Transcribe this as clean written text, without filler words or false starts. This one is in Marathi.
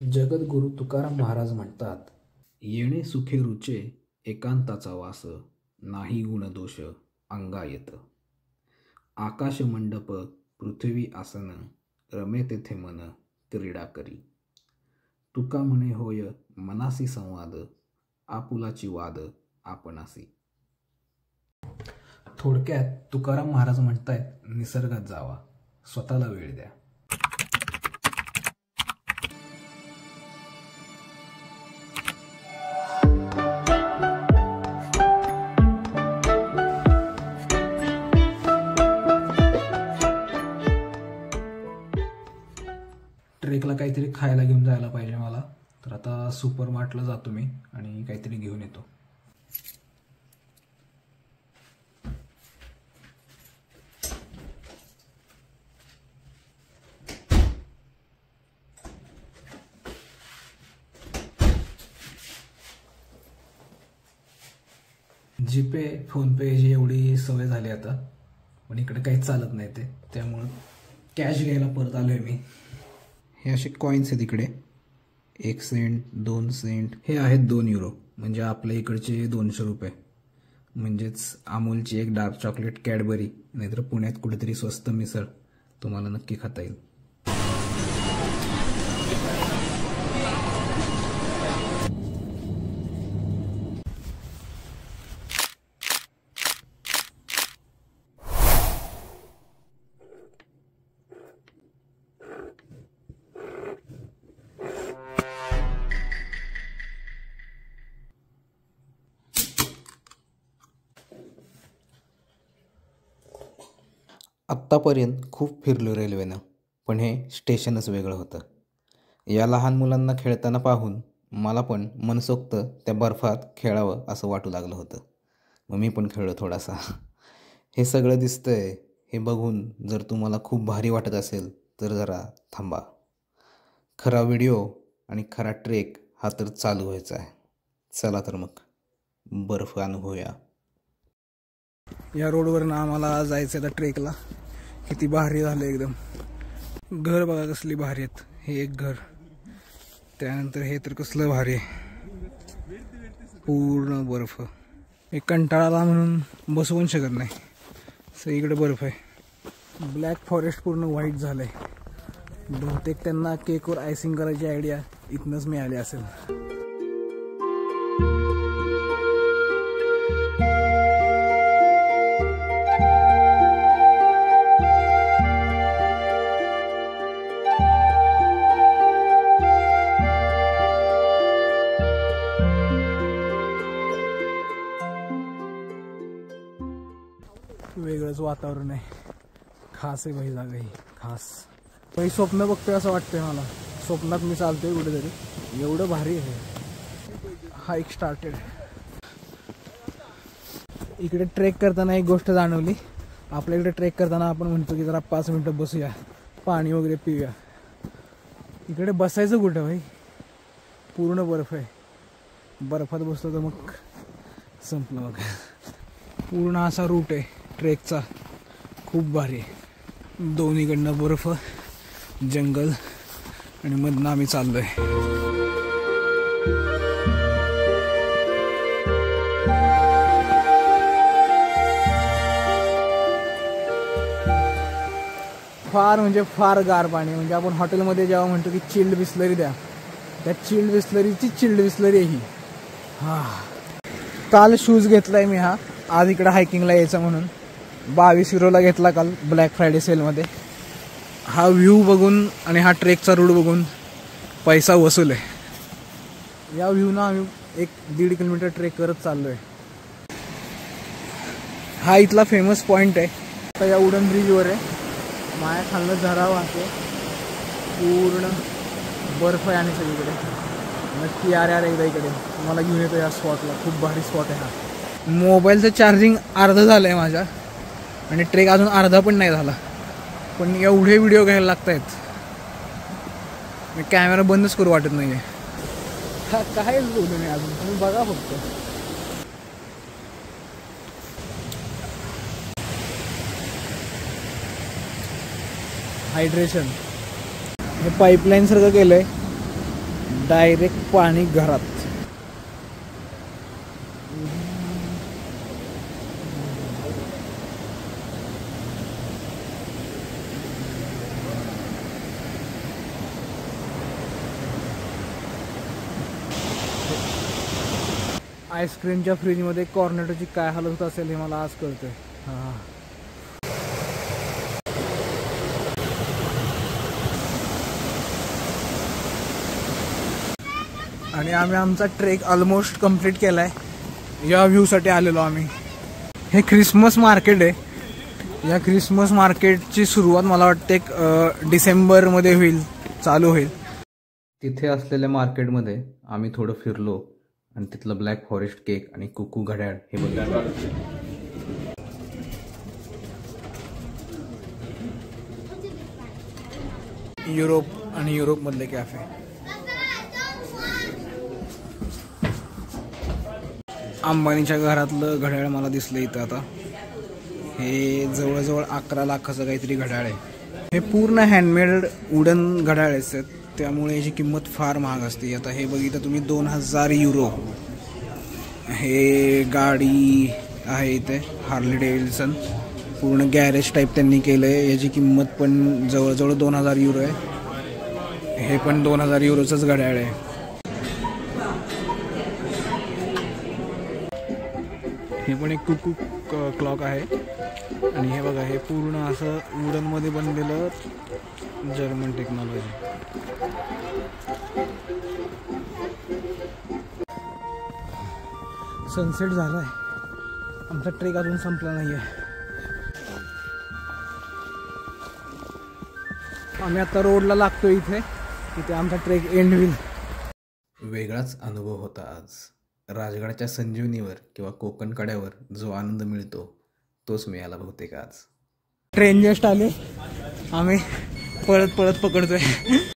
जगद्गुरू तुकाराम महाराज म्हणतात, येणे सुखे रुचे एकांताचा वास, नाही गुण दोष अंगा येत. आकाश मंडप पृथ्वी आसन, रमे तेथे मन क्रीडा करी. तुका म्हणे होय मनासी संवाद, आपुलाची वाद आपणासी. थोडक्यात तुकाराम महाराज म्हणतायत, निसर्गात जावा, स्वतःला वेळ द्या. ट्रेकला काहीतरी खायला घेऊन जायला पाहिजे मला, तर आता सुपर मार्टला जातो मी आणि काहीतरी घेऊन येतो. जीपे फोनपे ह्याची एवढी सवय झाली आता, पण इकडे काहीच चालत नाही ते, त्यामुळं कॅश घ्यायला परत आलोय मी. हे असे कॉईन्स आहेत इकडे, 1 सेंट 2 सेंट, हे आहेत 2 युरो, म्हणजे आपल्या इकडचे 200 रुपये. म्हणजेच अमूलची एक डार्क चॉकलेट कॅडबरी, नाहीतर पुण्यात कुठेतरी स्वस्त मिसळ तुम्हाला नक्की खाता येईल. आत्तापर्यंत खूप फिरलो रेल्वेनं, पण हे स्टेशनच वेगळं होतं. या लहान मुलांना खेळताना पाहून मला पण मनसोक्त त्या बर्फात खेळावं असं वाटू लागलं होतं. मग मी पण खेळलो थोडासा. हे सगळं दिसतंय हे बघून जर तुम्हाला खूप भारी वाटत असेल तर जरा थांबा. खरा व्हिडिओ आणि खरा ट्रेक हा तर चालू व्हायचा आहे. चला तर मग बर्फ अनुभवूया. या रोडवरनं आम्हाला जायचं आहे ट्रेकला. किती भारी झालं एकदम. घर बघा कसली भारी आहेत. हे एक घर, त्यानंतर हे तर कसलं भारी आहे, पूर्ण बर्फ. एक कंटाळाला म्हणून बसू पण शकत नाही, सगळीकडे बर्फ आहे. ब्लॅक फॉरेस्ट पूर्ण व्हाईट झालंय. बहुतेक त्यांना केकवर आयसिंग करायची आयडिया इथनंच मिळाली असेल. वेगळंच वातावरण आहे, खास आहे भाई जागा ही, खास. काही स्वप्न बघतोय असं वाटतंय मला. स्वप्नात मी चालतोय कुठेतरी, एवढं भारी आहे. Hike started. इकडे ट्रेक करताना एक गोष्ट जाणवली. आपल्या इकडे ट्रेक करताना आपण म्हणतो की जरा 5 मिनटं बसूया, पाणी वगैरे पिऊया. इकडे बसायचं कुठं भाई, पूर्ण बर्फ आहे. बर्फात बसलो तर मग संपलं. मग पूर्ण असा रूट आहे ट्रेकचा, खूप भारी आहे. दोन्हीकडनं बर्फ, जंगल आणि मधनं आम्ही चाललोय. फार म्हणजे फार गार पाणी. म्हणजे आपण हॉटेलमध्ये जेव्हा म्हणतो की चिल्ड बिस्लरी द्या, त्या चिल्ड बिस्लरीची चिल्ड बिस्लरी ही. हा, काल शूज घेतलाय मी हा, आज इकडे हायकिंगला यायचं म्हणून. 22 युरोला घेतला काल ब्लॅक फ्रायडे सेलमध्ये. हा व्ह्यू बघून आणि हा ट्रेकचा रूट बघून पैसा वसूल आहे. या व्ह्यूनं आम्ही 1-1.5 किलोमीटर ट्रेक करत चाललोय. हा इथला फेमस पॉईंट आहे. आता या वुडन ब्रिजवर आहे, माया खाल्लं झरा वाहते, पूर्ण बर्फ आहे आणि सगळीकडे. नक्की यार एकदा इकडे मला घेऊन येतो या स्पॉटला. खूप भारी स्पॉट आहे हा. मोबाईलचं चार्जिंग अर्धं झालं आहे माझ्या, आणि ट्रेक अजून अर्धा पण नाही झाला, पण एवढे व्हिडिओ घ्यायला लागत आहेत, मी कॅमेरा बंदच करू वाटत नाही आहे. काय बोलू नाही अजून, तुम्ही बघा फक्त. हायड्रेशन हे पाईपलाईन सारखं केलंय, डायरेक्ट पाणी घरात. आईस्क्रीमच्या फ्रीजमध्ये कॉर्नेटोची काय हालत होत असेल हे मला आज कळतंय. हां, आणि आम्ही आमचा ट्रेक ऑलमोस्ट कंप्लीट केला आहे. या व्ह्यूसाठी आलेलो आम्ही. हे ख्रिसमस मार्केट आहे. या ख्रिसमस मार्केटची सुरुवात मला वाटते डिसेंबरमध्ये होईल, चालू होईल. तिथे असलेल्या मार्केटमध्ये आम्ही थोडं फिरलो आणि तिथलं ब्लॅक फॉरेस्ट केक आणि कुकू घड्याळ हे बघितलं. युरोप आणि युरोपमधले कॅफे. अंबानीच्या घरातलं घड्याळ मला दिसलं इथं आता. हे जवळजवळ 11 लाखाचं काहीतरी घड्याळ आहे. हे पूर्ण हँडमेड वुडन घड्याळ आहेत, त्यामुळे याची किंमत फार महाग असते. आता हे बघितलं तुम्ही 2000 युरो. हे गाडी आहे इथे हार्ली डेव्हिडसन, पूर्ण गॅरेज टाईप त्यांनी केलं आहे. याची किंमत पण जवळजवळ 2000 युरो आहे. हे पण 2000 युरोचंच घड्याळ आहे. हे पण एक कुकू क्लॉक आहे. आणि हे बघा, हे पूर्ण असं वुडनमध्ये बनलेलं जर्मन टेक्नॉलॉजी. सनसेट झालाय. आमचा ट्रेक अजून संपला नाहीये. आम्ही आता रोडला लागतो इथे आमचा ट्रेक एंड होईल. वेगळाच अनुभव होता आज. राजगडाच्या संजीवनीवर किंवा कोकण कड्यावर जो आनंद मिळतो तोच मिळाला बहुतेक आज. ट्रेन जस्ट आले, आम्ही पळत पळत पकडतोय.